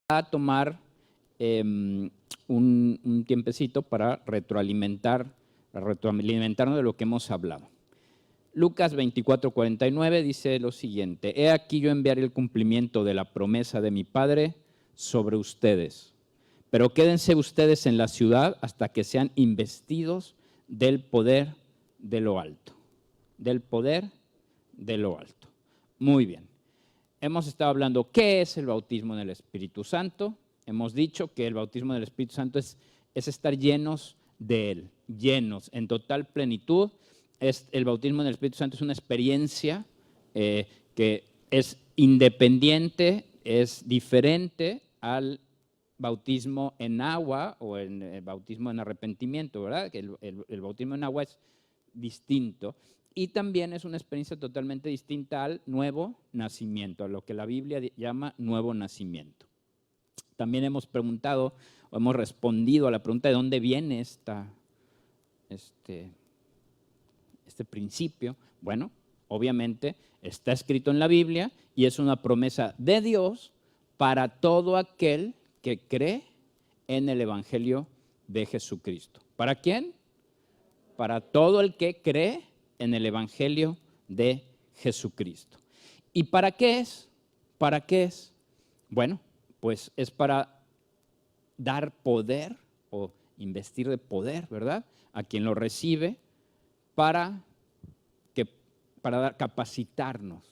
a tomar un tiempecito para retroalimentarnos de lo que hemos hablado. Lucas 24:49 dice lo siguiente: He aquí yo enviaré el cumplimiento de la promesa de mi Padre sobre ustedes, pero quédense ustedes en la ciudad hasta que sean investidos del poder de lo alto. Del poder de lo alto. Muy bien. Hemos estado hablando qué es el bautismo en el Espíritu Santo. Hemos dicho que el bautismo del Espíritu Santo es estar llenos de Él, llenos en total plenitud. El bautismo en el Espíritu Santo es una experiencia que es independiente, es diferente al bautismo en agua o el bautismo en arrepentimiento, ¿verdad? Que el bautismo en agua es distinto. Y también es una experiencia totalmente distinta al nuevo nacimiento, a lo que la Biblia llama nuevo nacimiento. También hemos preguntado o hemos respondido a la pregunta de dónde viene este principio. Bueno, obviamente está escrito en la Biblia y es una promesa de Dios para todo aquel que cree en el Evangelio de Jesucristo. ¿Para quién? Para todo el que cree en el Evangelio de Jesucristo. ¿Y para qué es? ¿Para qué es? Bueno, pues es para dar poder o investir de poder, ¿verdad?, a quien lo recibe para capacitarnos,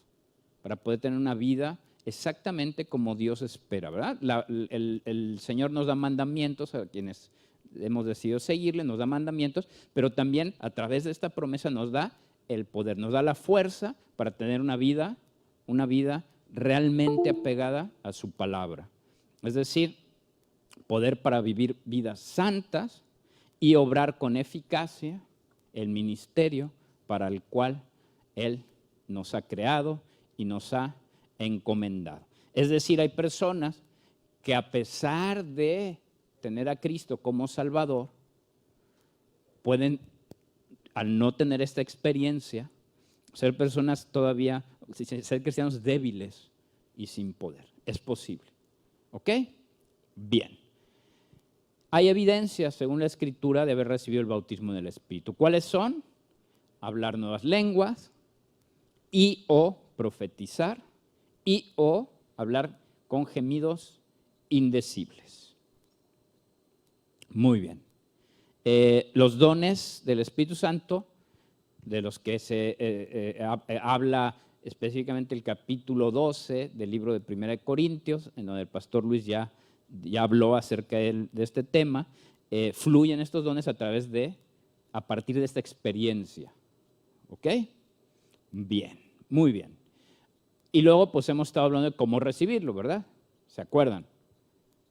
para poder tener una vida exactamente como Dios espera, ¿verdad? El Señor nos da mandamientos a quienes hemos decidido seguirle, nos da mandamientos, pero también a través de esta promesa nos da el poder, nos da la fuerza para tener una vida realmente apegada a su palabra. Es decir, poder para vivir vidas santas y obrar con eficacia el ministerio para el cual Él nos ha creado y nos ha encomendado. Es decir, hay personas que a pesar de tener a Cristo como Salvador, pueden, al no tener esta experiencia, ser personas todavía, ser cristianos débiles y sin poder. Es posible. ¿Ok? Bien. Hay evidencias, según la Escritura, de haber recibido el bautismo del Espíritu. ¿Cuáles son? Hablar nuevas lenguas y o profetizar y o hablar con gemidos indecibles. Muy bien. Los dones del Espíritu Santo, de los que se habla específicamente el capítulo 12 del libro de 1 Corintios, en donde el pastor Luis ya habló acerca de este tema, fluyen estos dones a partir de esta experiencia. ¿Ok? Bien, muy bien. Y luego pues hemos estado hablando de cómo recibirlo, ¿verdad? ¿Se acuerdan?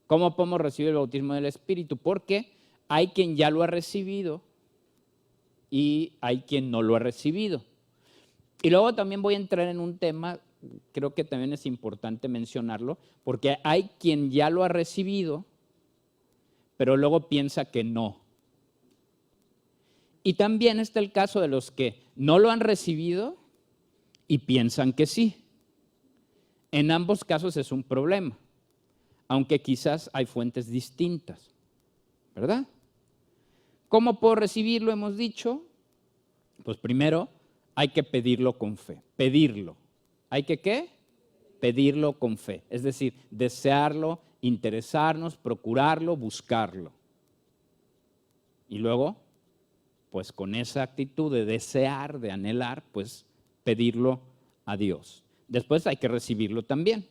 ¿Cómo podemos recibir el bautismo del Espíritu? Porque hay quien ya lo ha recibido y hay quien no lo ha recibido. Y luego también voy a entrar en un tema, creo que también es importante mencionarlo, porque hay quien ya lo ha recibido, pero luego piensa que no. Y también está el caso de los que no lo han recibido y piensan que sí. En ambos casos es un problema, aunque quizás hay fuentes distintas, ¿verdad? ¿Cómo puedo recibirlo? Hemos dicho. Pues primero hay que pedirlo con fe. Pedirlo. ¿Hay que qué? Pedirlo con fe. Es decir, desearlo, interesarnos, procurarlo, buscarlo. Y luego, pues con esa actitud de desear, de anhelar, pues pedirlo a Dios. Después hay que recibirlo también.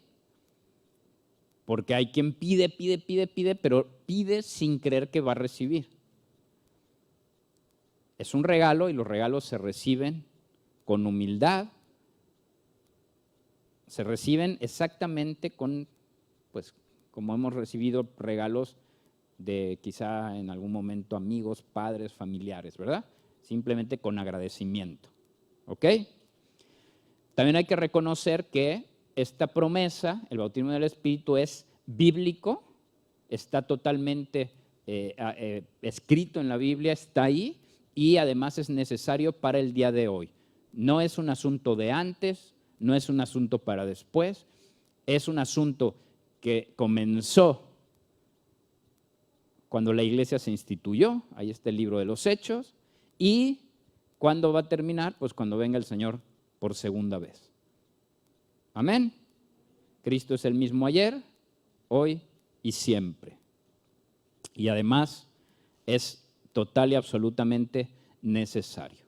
Porque hay quien pide, pero pide sin creer que va a recibir. Es un regalo y los regalos se reciben con humildad, se reciben exactamente pues como hemos recibido regalos de quizá en algún momento amigos, padres, familiares, ¿verdad? Simplemente con agradecimiento. ¿Ok? También hay que reconocer que esta promesa, el bautismo del Espíritu, es bíblico, está totalmente escrito en la Biblia, está ahí y además es necesario para el día de hoy. No es un asunto de antes, no es un asunto para después, es un asunto que comenzó cuando la iglesia se instituyó, ahí está el libro de los Hechos, y ¿cuándo va a terminar? Pues cuando venga el Señor por segunda vez. Amén. Cristo es el mismo ayer, hoy y siempre. Y además es total y absolutamente necesario.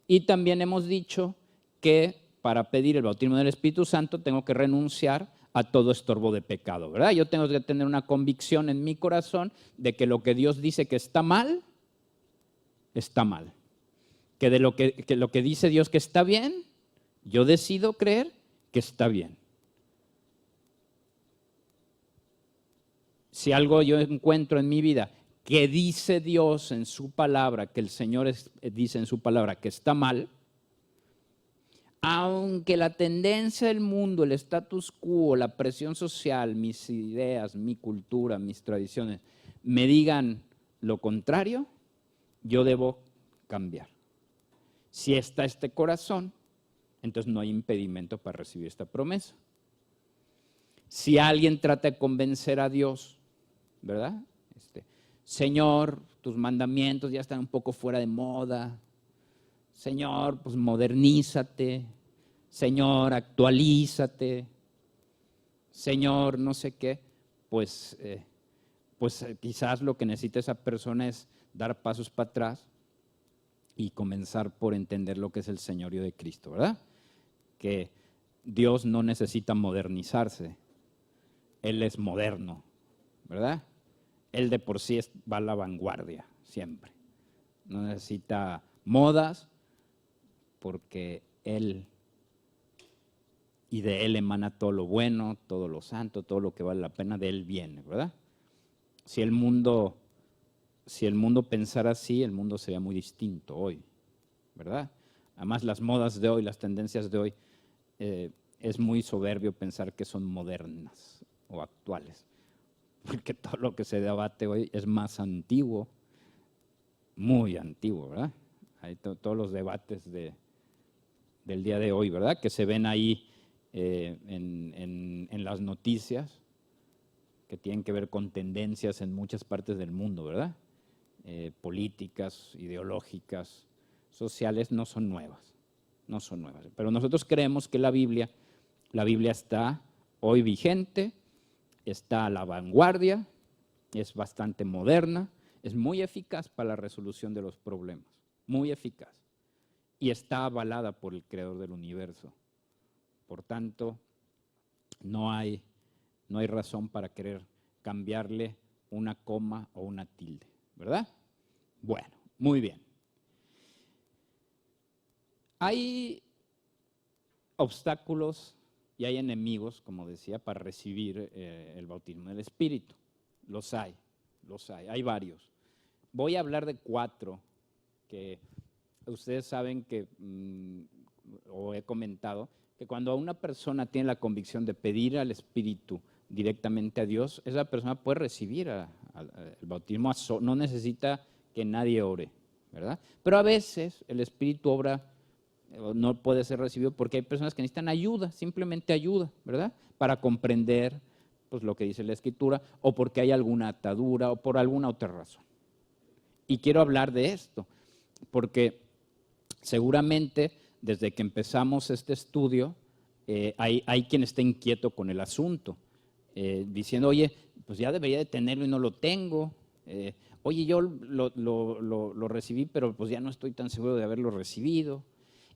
Y también hemos dicho que para pedir el bautismo del Espíritu Santo tengo que renunciar a todo estorbo de pecado, ¿verdad? Yo tengo que tener una convicción en mi corazón de que lo que Dios dice que está mal, está mal. Que de lo que dice Dios que está bien, yo decido creer que está bien. Si algo yo encuentro en mi vida que dice Dios en su palabra, que el Señor dice en su palabra que está mal, aunque la tendencia del mundo, el status quo, la presión social, mis ideas, mi cultura, mis tradiciones, me digan lo contrario, yo debo cambiar. Si está este corazón, entonces no hay impedimento para recibir esta promesa. Si alguien trata de convencer a Dios, ¿verdad? Señor, tus mandamientos ya están un poco fuera de moda. Señor, pues modernízate. Señor, actualízate. Señor, no sé qué. Pues quizás lo que necesita esa persona es dar pasos para atrás y comenzar por entender lo que es el señorío de Cristo, ¿verdad? Que Dios no necesita modernizarse. Él es moderno, ¿verdad? Él de por sí va a la vanguardia, siempre. No necesita modas, porque Él, y de Él emana todo lo bueno, todo lo santo, todo lo que vale la pena, de Él viene, ¿verdad? Si el mundo pensara así, el mundo sería muy distinto hoy, ¿verdad? Además, las modas de hoy, las tendencias de hoy, es muy soberbio pensar que son modernas o actuales, porque todo lo que se debate hoy es más antiguo, muy antiguo, ¿verdad? Hay todos los debates del día de hoy, ¿verdad? Que se ven ahí en las noticias, que tienen que ver con tendencias en muchas partes del mundo, ¿verdad? Políticas, ideológicas, sociales, no son nuevas, no son nuevas. Pero nosotros creemos que la Biblia está hoy vigente, está a la vanguardia, es bastante moderna, es muy eficaz para la resolución de los problemas, muy eficaz. Y está avalada por el Creador del universo. Por tanto, no hay razón para querer cambiarle una coma o una tilde, ¿verdad? Bueno, muy bien. Hay obstáculos y hay enemigos, como decía, para recibir el bautismo del Espíritu. Los hay, hay varios. Voy a hablar de 4 que ustedes saben que, o he comentado, que cuando una persona tiene la convicción de pedir al Espíritu directamente a Dios, esa persona puede recibir el bautismo, no necesita que nadie ore, ¿verdad? Pero a veces el Espíritu obra, no puede ser recibido porque hay personas que necesitan ayuda, simplemente ayuda, ¿verdad? Para comprender pues, lo que dice la Escritura, o porque hay alguna atadura, o por alguna otra razón. Y quiero hablar de esto, porque seguramente desde que empezamos este estudio, hay quien está inquieto con el asunto, diciendo, oye, pues ya debería de tenerlo y no lo tengo. Oye, yo lo recibí, pero pues ya no estoy tan seguro de haberlo recibido.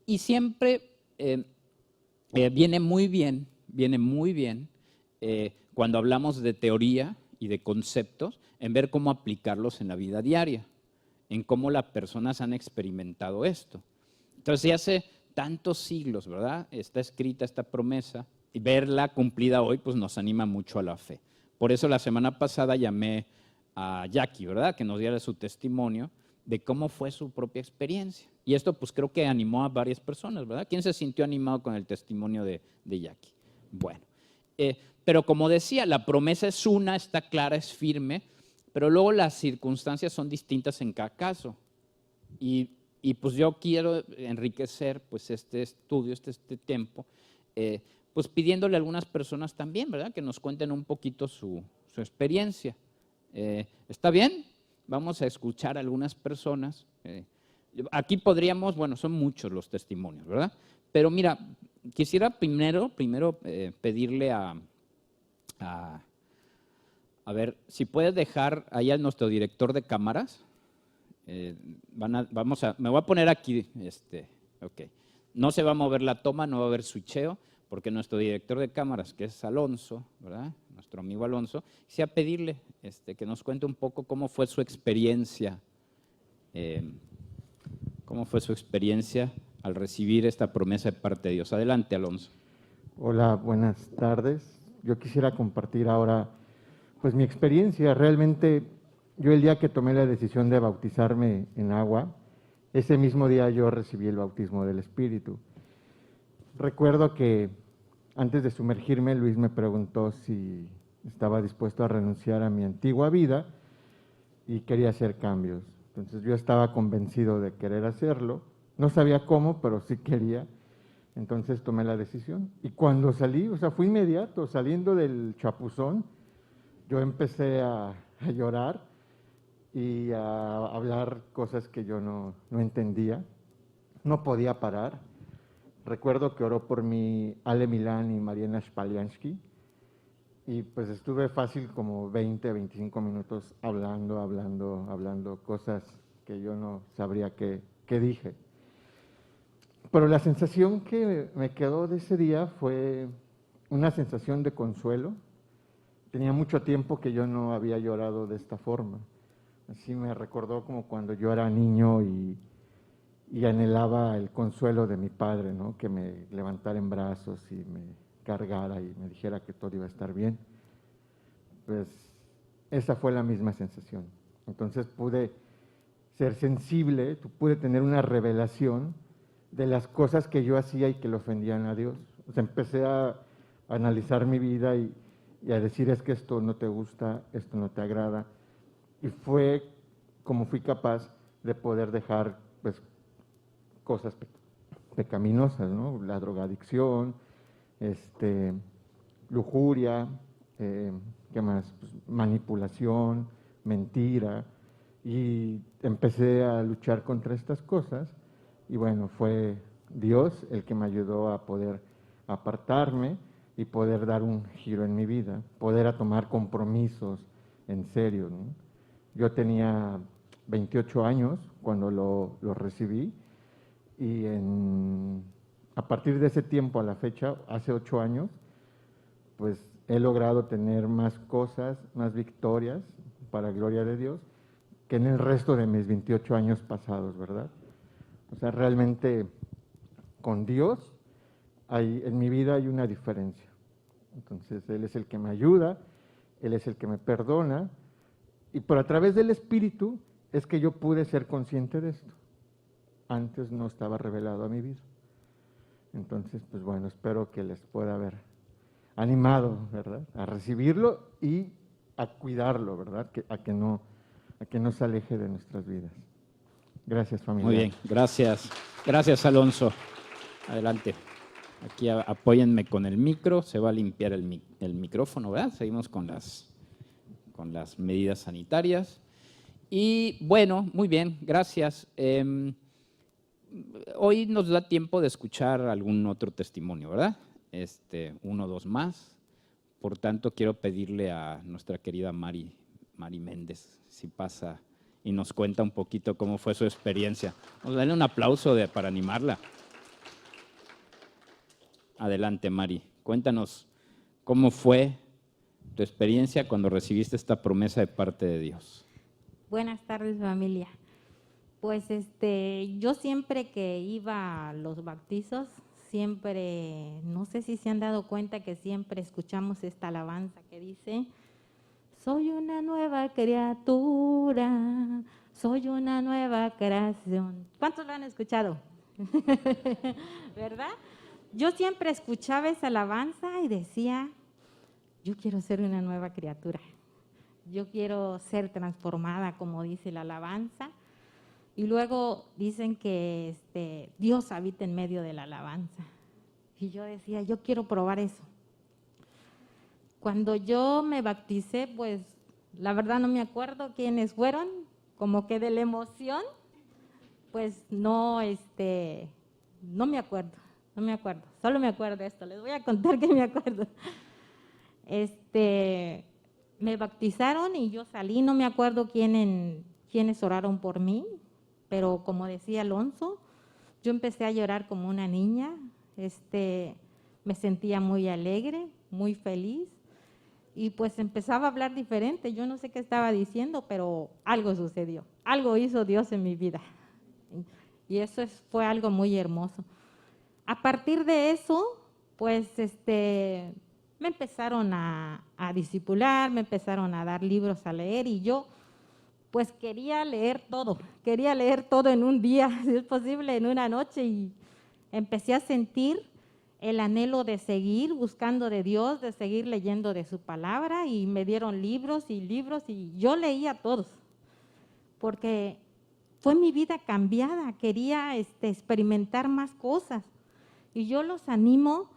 Y siempre viene muy bien cuando hablamos de teoría y de conceptos, en ver cómo aplicarlos en la vida diaria, en cómo las personas han experimentado esto. Entonces, ya hace tantos siglos, ¿verdad? Está escrita esta promesa y verla cumplida hoy, pues nos anima mucho a la fe. Por eso la semana pasada llamé a Jackie, ¿verdad? Que nos diera su testimonio de cómo fue su propia experiencia. Y esto, pues creo que animó a varias personas, ¿verdad? ¿Quién se sintió animado con el testimonio de Jackie? Bueno, pero como decía, la promesa es una, está clara, es firme, pero luego las circunstancias son distintas en cada caso. Y pues yo quiero enriquecer pues este estudio, este tiempo, pues pidiéndole a algunas personas también, ¿verdad?, que nos cuenten un poquito su experiencia. ¿Está bien? Vamos a escuchar a algunas personas. Aquí podríamos, bueno, son muchos los testimonios, ¿verdad? Pero mira, quisiera primero pedirle a ver, si puedes dejar ahí a nuestro director de cámaras. Me voy a poner aquí, ok. No se va a mover la toma, no va a haber switcheo, porque nuestro director de cámaras, que es Alonso, ¿verdad?, nuestro amigo Alonso, quisiera pedirle que nos cuente un poco cómo fue su experiencia, al recibir esta promesa de parte de Dios. Adelante, Alonso. Hola, buenas tardes. Yo quisiera compartir ahora pues mi experiencia. Realmente yo el día que tomé la decisión de bautizarme en agua, ese mismo día yo recibí el bautismo del Espíritu. Recuerdo que antes de sumergirme, Luis me preguntó si estaba dispuesto a renunciar a mi antigua vida y quería hacer cambios. Entonces yo estaba convencido de querer hacerlo. No sabía cómo, pero sí quería. Entonces tomé la decisión. Y cuando salí, o sea, fue inmediato, saliendo del chapuzón, yo empecé a llorar y a hablar cosas que yo no entendía. No podía parar. Recuerdo que oró por mí Ale Milán y Mariana Spaliansky, y pues estuve fácil como 20, 25 minutos hablando cosas que yo no sabría qué dije. Pero la sensación que me quedó de ese día fue una sensación de consuelo. Tenía mucho tiempo que yo no había llorado de esta forma. Así me recordó como cuando yo era niño y anhelaba el consuelo de mi padre, ¿no?, que me levantara en brazos y me cargara y me dijera que todo iba a estar bien. Pues esa fue la misma sensación. Entonces pude ser sensible, pude tener una revelación de las cosas que yo hacía y que le ofendían a Dios. O sea, empecé a analizar mi vida y a decir, es que esto no te gusta, esto no te agrada. Y fue como fui capaz de poder dejar pues cosas pecaminosas, ¿no? La drogadicción, lujuria, ¿qué más? Pues, manipulación, mentira, y empecé a luchar contra estas cosas, y bueno, fue Dios el que me ayudó a poder apartarme y poder dar un giro en mi vida, poder a tomar compromisos en serio, ¿no? Yo tenía 28 años cuando lo recibí, y a partir de ese tiempo a la fecha, hace 8 años, pues he logrado tener más cosas, más victorias, para gloria de Dios, que en el resto de mis 28 años pasados, ¿verdad? O sea, realmente con Dios en mi vida hay una diferencia. Entonces, Él es el que me ayuda, Él es el que me perdona, y por a través del Espíritu es que yo pude ser consciente de esto. Antes no estaba revelado a mi vida. Entonces, pues bueno, espero que les pueda haber animado, ¿verdad?, a recibirlo y a cuidarlo, ¿verdad?, a que no se aleje de nuestras vidas. Gracias, familia. Muy bien, gracias. Gracias, Alonso. Adelante. Aquí apóyenme con el micro, se va a limpiar el micrófono, ¿verdad? Seguimos con las medidas sanitarias. Y bueno, muy bien, gracias. Hoy nos da tiempo de escuchar algún otro testimonio, ¿verdad? 1 o 2 más. Por tanto, quiero pedirle a nuestra querida Mari Méndez, si pasa y nos cuenta un poquito cómo fue su experiencia. Vamos a darle un aplauso para animarla. Adelante, Mari. Cuéntanos cómo fue tu experiencia cuando recibiste esta promesa de parte de Dios. Buenas tardes, familia. Pues yo siempre que iba a los bautizos, siempre, no sé si se han dado cuenta que siempre escuchamos esta alabanza que dice: soy una nueva criatura, soy una nueva creación. ¿Cuántos lo han escuchado? ¿Verdad? Yo siempre escuchaba esa alabanza y decía, yo quiero ser una nueva criatura. Yo quiero ser transformada, como dice la alabanza. Y luego dicen que Dios habita en medio de la alabanza. Y yo decía, yo quiero probar eso. Cuando yo me bauticé, pues la verdad no me acuerdo quiénes fueron, como que de la emoción, pues no me acuerdo, solo me acuerdo de esto, les voy a contar que me acuerdo. Me bautizaron y yo salí, no me acuerdo quiénes oraron por mí, pero como decía Alonso, yo empecé a llorar como una niña, me sentía muy alegre, muy feliz, y pues empezaba a hablar diferente, yo no sé qué estaba diciendo, pero algo sucedió, algo hizo Dios en mi vida, y eso fue algo muy hermoso. A partir de eso, pues me empezaron a discipular, me empezaron a dar libros a leer y yo pues quería leer todo en un día, si es posible, en una noche, y empecé a sentir el anhelo de seguir buscando de Dios, de seguir leyendo de su palabra, y me dieron libros y yo leía todos, porque fue mi vida cambiada, quería experimentar más cosas. Y yo los animo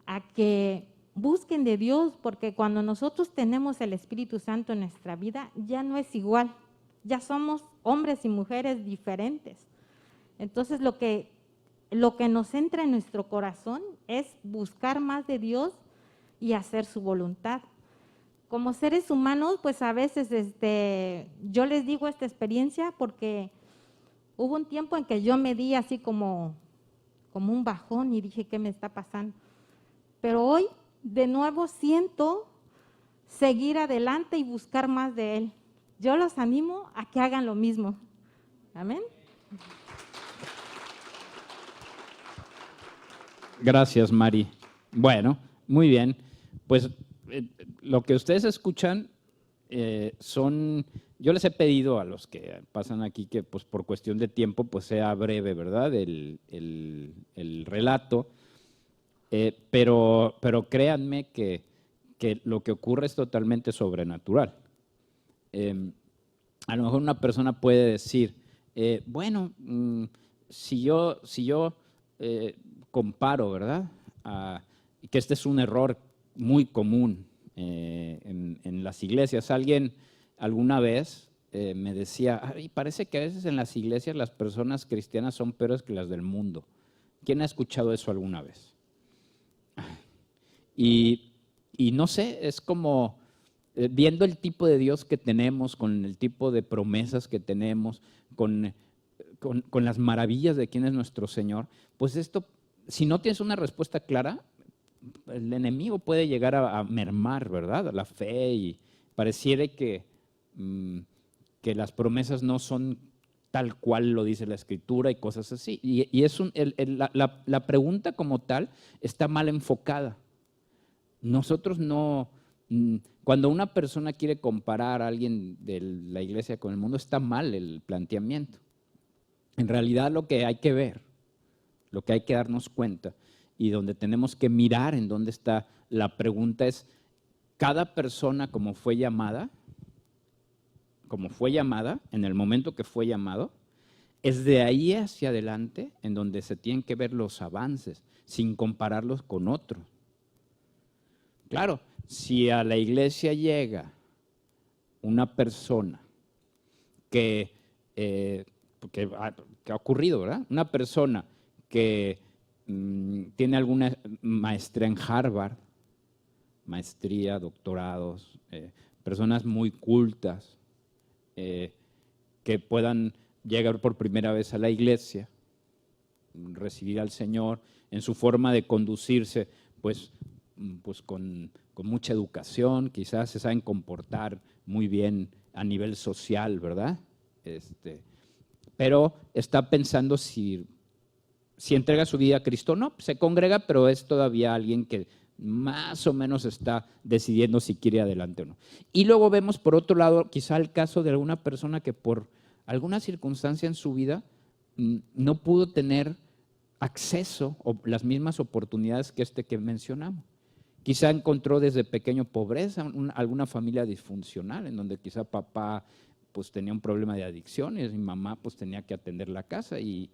a que busquen de Dios, porque cuando nosotros tenemos el Espíritu Santo en nuestra vida, ya no es igual, ya somos hombres y mujeres diferentes. Entonces lo que nos entra en nuestro corazón es buscar más de Dios y hacer su voluntad. Como seres humanos, pues a veces yo les digo esta experiencia porque hubo un tiempo en que yo me di así como un bajón y dije, ¿qué me está pasando? Pero hoy de nuevo siento seguir adelante y buscar más de Él. Yo los animo a que hagan lo mismo. Amén. Gracias, Mari. Bueno, muy bien. Pues lo que ustedes escuchan yo les he pedido a los que pasan aquí que pues por cuestión de tiempo pues sea breve, ¿verdad? El relato, pero créanme que lo que ocurre es totalmente sobrenatural. A lo mejor una persona puede decir, bueno, si yo comparo, ¿verdad? Que este es un error muy común en las iglesias. Alguien alguna vez me decía, parece que a veces en las iglesias las personas cristianas son peores que las del mundo. ¿Quién ha escuchado eso alguna vez? Y no sé, es como viendo el tipo de Dios que tenemos, con el tipo de promesas que tenemos, con las maravillas de quién es nuestro Señor, pues esto, si no tienes una respuesta clara, el enemigo puede llegar a mermar, ¿verdad? La fe, y pareciera que las promesas no son tal cual lo dice la Escritura y cosas así. Y es la pregunta como tal está mal enfocada. Nosotros no, cuando una persona quiere comparar a alguien de la iglesia con el mundo, está mal el planteamiento. En realidad lo que hay que ver, lo que hay que darnos cuenta y donde tenemos que mirar en dónde está la pregunta es, cada persona como fue llamada, en el momento que fue llamado, es de ahí hacia adelante en donde se tienen que ver los avances, sin compararlos con otros. Claro, si a la iglesia llega una persona que ha ocurrido, ¿verdad? Una persona que tiene alguna maestría en Harvard, maestría, doctorados, personas muy cultas, que puedan llegar por primera vez a la iglesia, recibir al Señor en su forma de conducirse, pues con mucha educación, quizás se saben comportar muy bien a nivel social, ¿verdad? Pero está pensando si entrega su vida a Cristo o no. Se congrega, pero es todavía alguien que más o menos está decidiendo si quiere adelante o no. Y luego vemos por otro lado quizá el caso de alguna persona que por alguna circunstancia en su vida no pudo tener acceso o las mismas oportunidades que mencionamos. Quizá encontró desde pequeño pobreza, alguna familia disfuncional en donde quizá papá pues tenía un problema de adicciones y mamá pues tenía que atender la casa y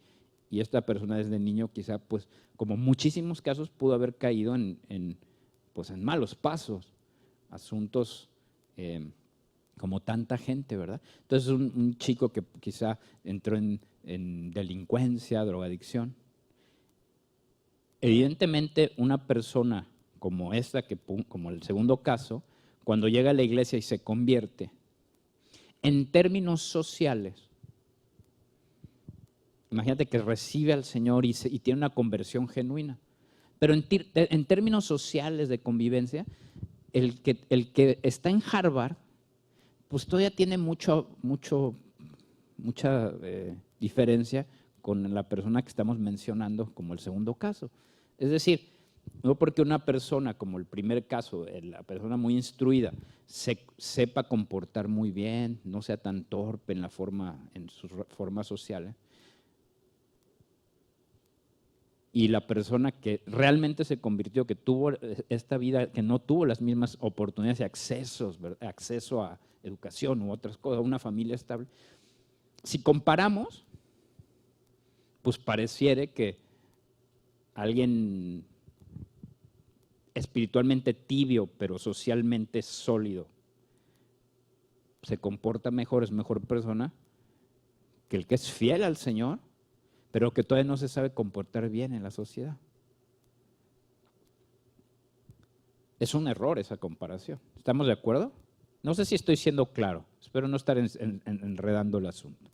y esta persona desde niño quizá, pues, como muchísimos casos, pudo haber caído pues, en malos pasos, asuntos como tanta gente, ¿verdad? Entonces, un chico que quizá entró en delincuencia, drogadicción. Evidentemente, una persona como esta, como el segundo caso, cuando llega a la iglesia y se convierte, en términos sociales, imagínate que recibe al Señor y tiene una conversión genuina, pero en términos sociales de convivencia, el que está en Harvard, pues todavía tiene mucha diferencia con la persona que estamos mencionando como el segundo caso. Es decir, no porque una persona, como el primer caso, la persona muy instruida, sepa comportar muy bien, no sea tan torpe en sus formas sociales, y la persona que realmente se convirtió, que tuvo esta vida, que no tuvo las mismas oportunidades y acceso a educación u otras cosas, a una familia estable, si comparamos, pues pareciera que alguien espiritualmente tibio, pero socialmente sólido, se comporta mejor, es mejor persona que el que es fiel al Señor, pero que todavía no se sabe comportar bien en la sociedad. Es un error esa comparación. ¿Estamos de acuerdo? No sé si estoy siendo claro, espero no estar enredando el asunto.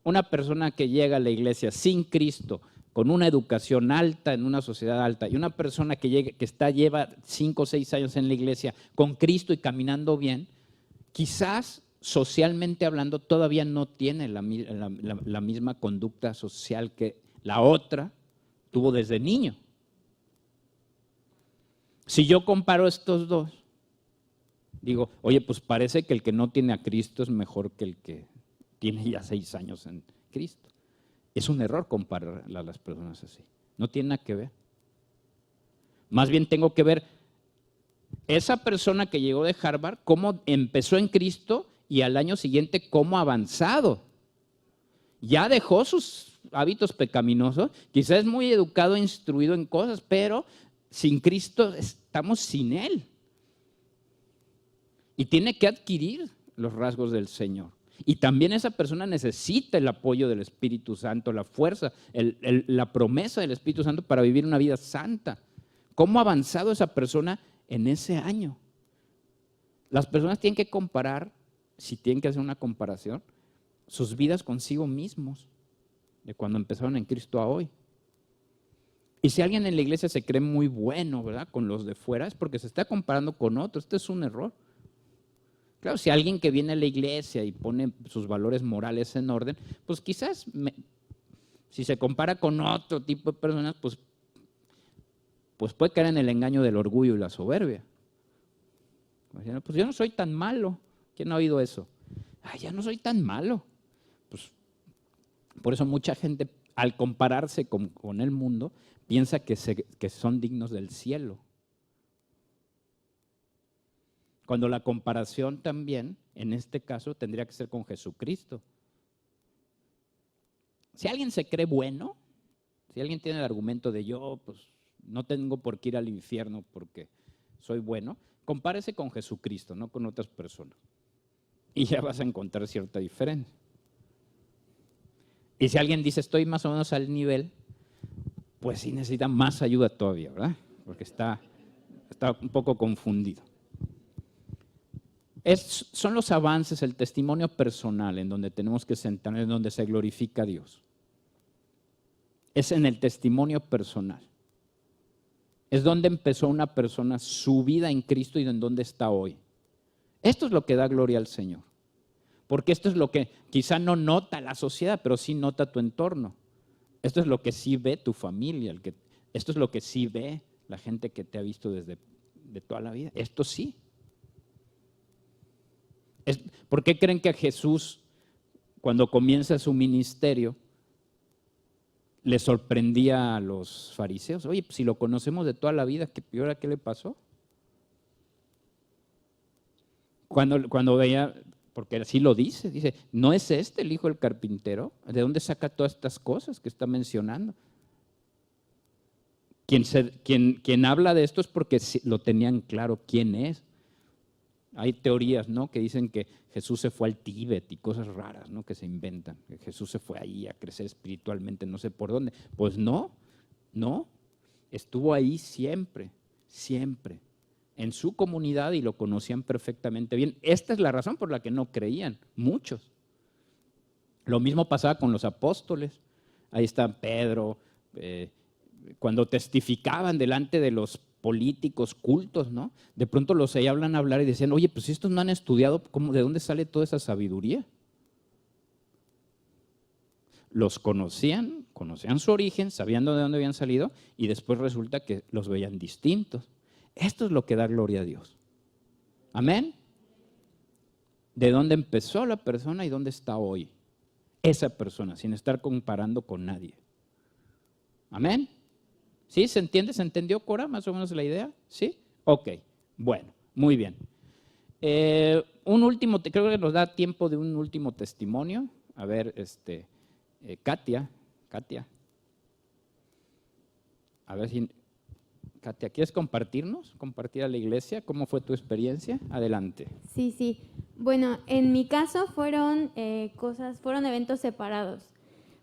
Una persona que llega a la iglesia sin Cristo, con una educación alta, en una sociedad alta, y una persona que lleva 5 o 6 años en la iglesia con Cristo y caminando bien, quizás socialmente hablando todavía no tiene la misma conducta social que la otra tuvo desde niño. Si yo comparo estos dos, digo, oye, pues parece que el que no tiene a Cristo es mejor que el que tiene ya 6 años en Cristo. Es un error comparar a las personas así. No tiene nada que ver. Más bien tengo que ver esa persona que llegó de Harvard, cómo empezó en Cristo y al año siguiente cómo ha avanzado. Ya dejó sus hábitos pecaminosos, quizás es muy educado e instruido en cosas, pero sin Cristo estamos sin Él. Y tiene que adquirir los rasgos del Señor. Y también esa persona necesita el apoyo del Espíritu Santo, la fuerza, la promesa del Espíritu Santo para vivir una vida santa. ¿Cómo ha avanzado esa persona en ese año? Las personas tienen que comparar, si tienen que hacer una comparación, sus vidas consigo mismos, de cuando empezaron en Cristo a hoy. Y si alguien en la iglesia se cree muy bueno, ¿verdad?, con los de fuera, es porque se está comparando con otros. Este es un error. Claro, si alguien que viene a la iglesia y pone sus valores morales en orden, pues quizás si se compara con otro tipo de personas, pues puede caer en el engaño del orgullo y la soberbia. Pues yo no soy tan malo. ¿Quién ha oído eso? Ay, ya no soy tan malo. Pues por eso mucha gente, al compararse con el mundo, piensa que son dignos del cielo. Cuando la comparación también, en este caso, tendría que ser con Jesucristo. Si alguien se cree bueno, si alguien tiene el argumento de yo, pues no tengo por qué ir al infierno porque soy bueno, compárese con Jesucristo, no con otras personas. Y ya vas a encontrar cierta diferencia. Y si alguien dice estoy más o menos al nivel, pues sí necesita más ayuda todavía, ¿verdad? Porque está un poco confundido. Son los avances, el testimonio personal en donde tenemos que sentarnos, en donde se glorifica a Dios. Es en el testimonio personal. Es donde empezó una persona su vida en Cristo y en donde está hoy. Esto es lo que da gloria al Señor. Porque esto es lo que quizá no nota la sociedad, pero sí nota tu entorno. Esto es lo que sí ve tu familia. Esto es lo que sí ve la gente que te ha visto de toda la vida. Esto sí. ¿Por qué creen que a Jesús, cuando comienza su ministerio, le sorprendía a los fariseos? Oye, pues si lo conocemos de toda la vida, ¿y ahora qué le pasó? Cuando veía porque así lo dice, ¿no es este el hijo del carpintero? ¿De dónde saca todas estas cosas que está mencionando? Quien habla de esto es porque lo tenían claro quién es. Hay teorías, ¿no?, que dicen que Jesús se fue al Tíbet y cosas raras, ¿no?, que se inventan, que Jesús se fue ahí a crecer espiritualmente, no sé por dónde. Pues no, estuvo ahí siempre, en su comunidad y lo conocían perfectamente bien. Esta es la razón por la que no creían, muchos. Lo mismo pasaba con los apóstoles. Ahí está Pedro, cuando testificaban delante de los políticos cultos, ¿no? De pronto los hablan a hablar y decían, oye, pues estos no han estudiado, ¿de dónde sale toda esa sabiduría? Los conocían su origen, sabían de dónde habían salido y después resulta que los veían distintos. Esto es lo que da gloria a Dios. Amén. ¿De dónde empezó la persona y dónde está hoy? Esa persona, sin estar comparando con nadie. Amén. ¿Sí? ¿Se entiende? ¿Se entendió, Cora, más o menos la idea? ¿Sí? Ok, bueno, muy bien. Un último, creo que nos da tiempo de un último testimonio. A ver, Katia. A ver si, Katia, ¿quieres compartir a la iglesia? ¿Cómo fue tu experiencia? Adelante. Sí. Bueno, en mi caso fueron eventos separados.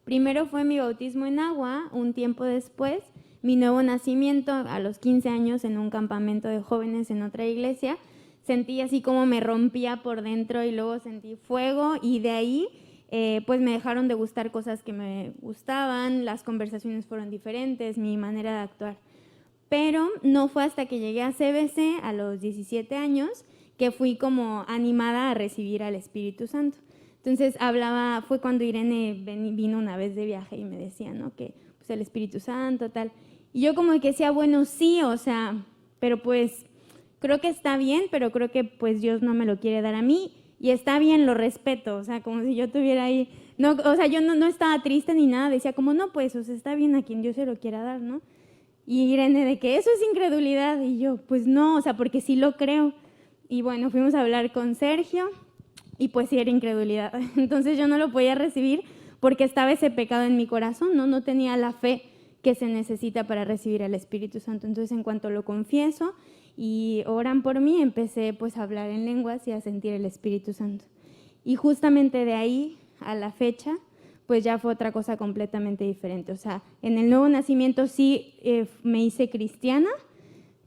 Primero fue mi bautismo en agua, un tiempo después mi nuevo nacimiento a los 15 años en un campamento de jóvenes en otra iglesia. Sentí así como me rompía por dentro y luego sentí fuego y de ahí pues me dejaron de gustar cosas que me gustaban, las conversaciones fueron diferentes, mi manera de actuar. Pero no fue hasta que llegué a CBC a los 17 años que fui como animada a recibir al Espíritu Santo. Entonces fue cuando Irene vino una vez de viaje y me decía, ¿no?, que pues el Espíritu Santo, tal. Y yo como que decía, bueno, sí, o sea, pero pues creo que está bien, pero creo que pues Dios no me lo quiere dar a mí y está bien, lo respeto, o sea, como si yo tuviera ahí, no, o sea, yo no estaba triste ni nada, decía como, no, pues, o sea, está bien a quien Dios se lo quiera dar, ¿no? Y Irene de que eso es incredulidad y yo, pues no, o sea, porque sí lo creo. Y bueno, fuimos a hablar con Sergio y pues sí era incredulidad. Entonces yo no lo podía recibir porque estaba ese pecado en mi corazón, no tenía la fe que se necesita para recibir al Espíritu Santo. Entonces en cuanto lo confieso y oran por mí, empecé pues a hablar en lenguas y a sentir el Espíritu Santo. Y justamente de ahí a la fecha, pues ya fue otra cosa completamente diferente. O sea, en el nuevo nacimiento sí me hice cristiana,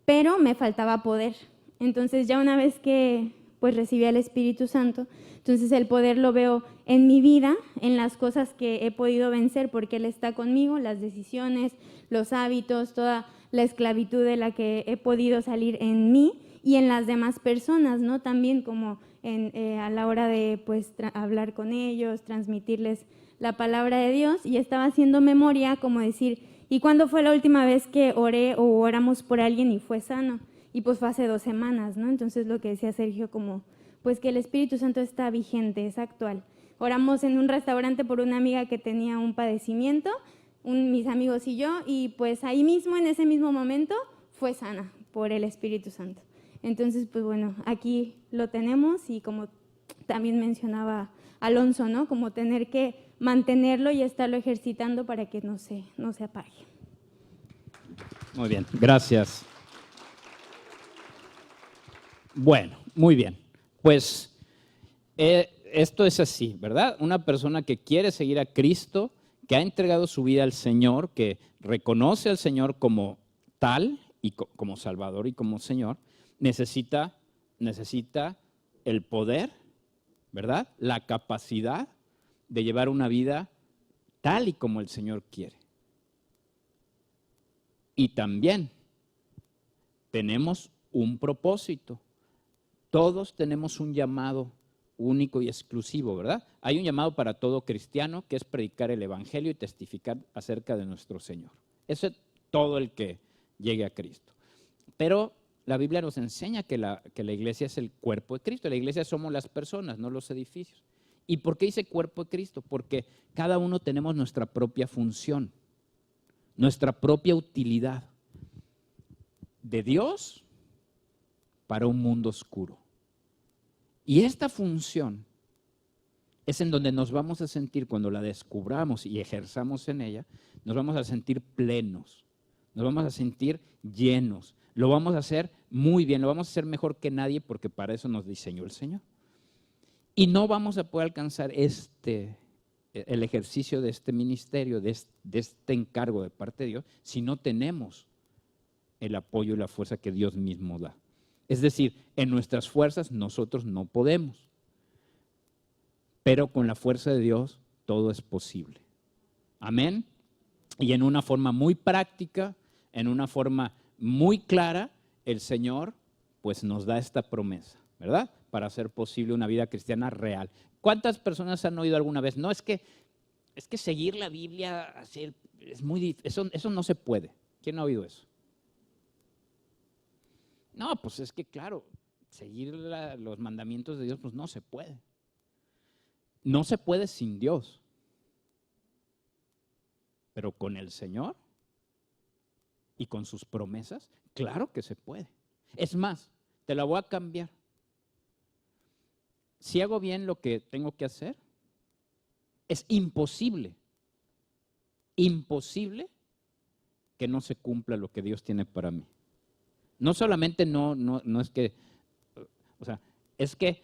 pero me faltaba poder. Entonces ya una vez que pues recibí al Espíritu Santo, entonces el poder lo veo en mi vida, en las cosas que he podido vencer porque Él está conmigo, las decisiones, los hábitos, toda la esclavitud de la que he podido salir en mí y en las demás personas, ¿no? También como a la hora de pues hablar con ellos, transmitirles la palabra de Dios, y estaba haciendo memoria como decir, ¿y cuándo fue la última vez que oré o oramos por alguien y fue sano? Y pues fue hace 2 semanas, ¿no? Entonces lo que decía Sergio como, pues que el Espíritu Santo está vigente, es actual. Oramos en un restaurante por una amiga que tenía un padecimiento, mis amigos y yo, y pues ahí mismo, en ese mismo momento, fue sana por el Espíritu Santo. Entonces, pues bueno, aquí lo tenemos y como también mencionaba Alonso, ¿no? Como tener que mantenerlo y estarlo ejercitando para que no se apague. Muy bien, gracias. Bueno, muy bien. Pues esto es así, ¿verdad? Una persona que quiere seguir a Cristo, que ha entregado su vida al Señor, que reconoce al Señor como tal y como Salvador y como Señor, necesita el poder, ¿verdad? La capacidad de llevar una vida tal y como el Señor quiere. Y también tenemos un propósito. Todos tenemos un llamado único y exclusivo, ¿verdad? Hay un llamado para todo cristiano que es predicar el Evangelio y testificar acerca de nuestro Señor. Eso es todo el que llegue a Cristo. Pero la Biblia nos enseña que la iglesia es el cuerpo de Cristo. La iglesia somos las personas, no los edificios. ¿Y por qué dice cuerpo de Cristo? Porque cada uno tenemos nuestra propia función, nuestra propia utilidad de Dios para un mundo oscuro. Y esta función es en donde nos vamos a sentir, cuando la descubramos y ejerzamos en ella, nos vamos a sentir plenos, nos vamos a sentir llenos, lo vamos a hacer muy bien, lo vamos a hacer mejor que nadie porque para eso nos diseñó el Señor. Y no vamos a poder alcanzar el ejercicio de este ministerio, de este encargo de parte de Dios, si no tenemos el apoyo y la fuerza que Dios mismo da. Es decir, en nuestras fuerzas nosotros no podemos, pero con la fuerza de Dios todo es posible. Amén. Y en una forma muy práctica, en una forma muy clara, el Señor pues nos da esta promesa, ¿verdad? Para hacer posible una vida cristiana real. ¿Cuántas personas han oído alguna vez? No, es que seguir la Biblia así, es muy difícil, eso no se puede. ¿Quién ha oído eso? No, pues es que claro, seguir los mandamientos de Dios pues no se puede. No se puede sin Dios. Pero con el Señor y con sus promesas, claro que se puede. Es más, te la voy a cambiar. Si hago bien lo que tengo que hacer, es imposible que no se cumpla lo que Dios tiene para mí. No solamente no es que, o sea, es que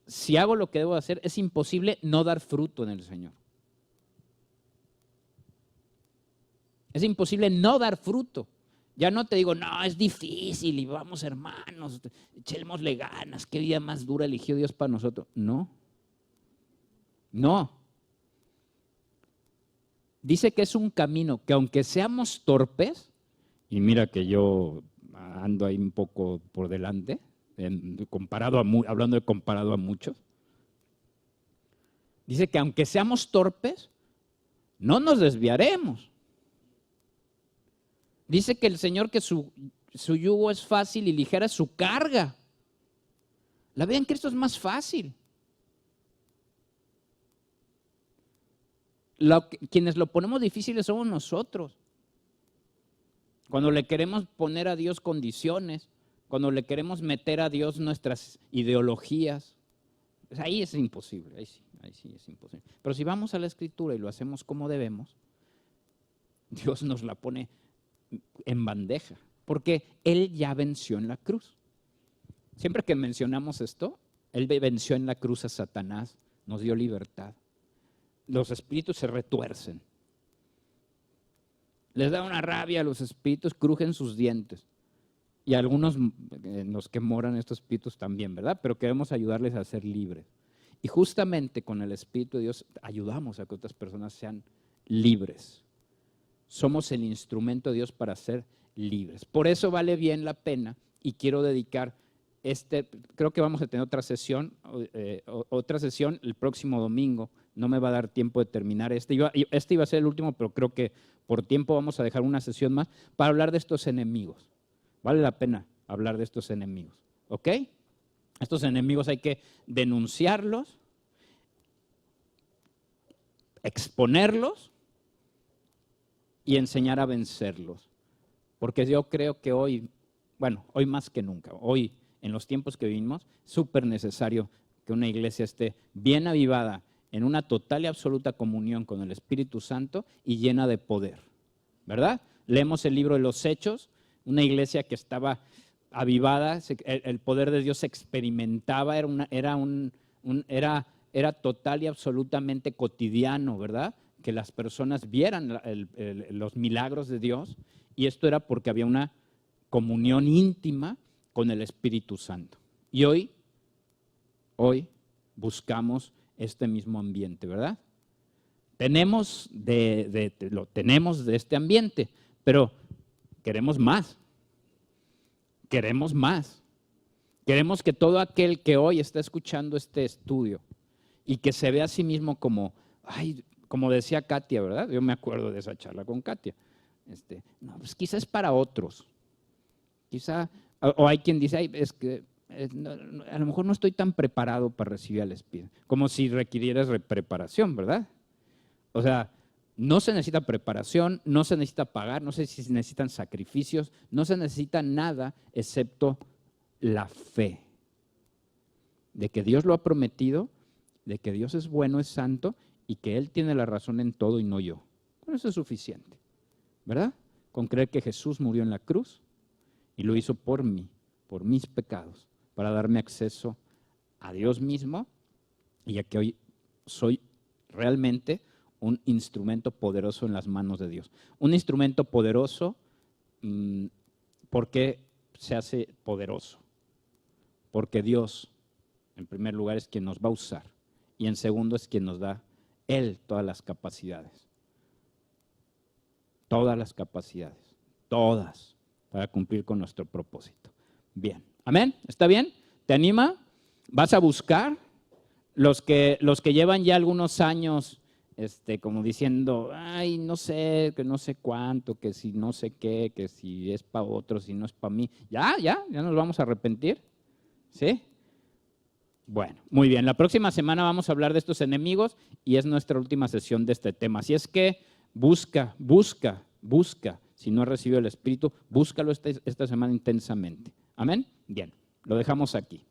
si hago lo que debo hacer, es imposible no dar fruto en el Señor. Es imposible no dar fruto. Ya no te digo, no, es difícil y vamos hermanos, echémosle ganas, qué vida más dura eligió Dios para nosotros. No. Dice que es un camino que aunque seamos torpes, y mira que yo ando ahí un poco por delante, hablando de comparado a muchos, dice que aunque seamos torpes, no nos desviaremos. Dice que el Señor que su yugo es fácil y ligera su carga. La vida en Cristo es más fácil. Quienes lo ponemos difíciles somos nosotros. Cuando le queremos poner a Dios condiciones, cuando le queremos meter a Dios nuestras ideologías, pues ahí es imposible, ahí sí es imposible. Pero si vamos a la Escritura y lo hacemos como debemos, Dios nos la pone en bandeja, porque Él ya venció en la cruz. Siempre que mencionamos esto, Él venció en la cruz a Satanás, nos dio libertad. Los espíritus se retuercen. Les da una rabia a los espíritus, crujen sus dientes. Y a algunos los que moran estos espíritus también, ¿verdad? Pero queremos ayudarles a ser libres. Y justamente con el Espíritu de Dios ayudamos a que otras personas sean libres. Somos el instrumento de Dios para ser libres. Por eso vale bien la pena y quiero dedicar creo que vamos a tener otra sesión el próximo domingo. No me va a dar tiempo de terminar este iba a ser el último, pero creo que por tiempo vamos a dejar una sesión más para hablar de estos enemigos. Vale la pena hablar de estos enemigos, ¿ok? Estos enemigos hay que denunciarlos, exponerlos y enseñar a vencerlos. Porque yo creo que hoy más que nunca, hoy en los tiempos que vivimos, es súper necesario que una iglesia esté bien avivada en una total y absoluta comunión con el Espíritu Santo y llena de poder, ¿verdad? Leemos el libro de los Hechos, una iglesia que estaba avivada, el poder de Dios se experimentaba, era total y absolutamente cotidiano, ¿verdad? Que las personas vieran los milagros de Dios, y esto era porque había una comunión íntima con el Espíritu Santo. Y hoy buscamos este mismo ambiente, ¿verdad? Tenemos de este ambiente, pero queremos más. Queremos más. Queremos que todo aquel que hoy está escuchando este estudio y que se ve a sí mismo como decía Katia, ¿verdad? Yo me acuerdo de esa charla con Katia. No, pues quizás es para otros. O hay quien dice, es que a lo mejor no estoy tan preparado para recibir al Espíritu, como si requirieras preparación, ¿verdad? O sea, no se necesita preparación, no se necesita pagar, no sé si se necesitan sacrificios, no se necesita nada excepto la fe de que Dios lo ha prometido de que Dios es bueno, es santo y que Él tiene la razón en todo y no yo. Con eso es suficiente, ¿verdad? Con creer que Jesús murió en la cruz y lo hizo por mí, por mis pecados, para darme acceso a Dios mismo y a que hoy soy realmente un instrumento poderoso en las manos de Dios. Un instrumento poderoso, ¿por qué se hace poderoso? Porque Dios, en primer lugar, es quien nos va a usar y en segundo es quien nos da Él todas las capacidades. Todas las capacidades, todas, para cumplir con nuestro propósito. Bien, ¿amén? ¿Está bien? ¿Te anima? ¿Vas a buscar? Los que llevan ya algunos años, como diciendo, ay, no sé, que no sé cuánto, que si no sé qué, que si es para otro, si no es para mí. Ya nos vamos a arrepentir, ¿sí? Bueno, muy bien. La próxima semana vamos a hablar de estos enemigos y es nuestra última sesión de este tema. Así es que busca. Si no has recibido el Espíritu, búscalo esta semana intensamente. ¿Amén? Bien, lo dejamos aquí.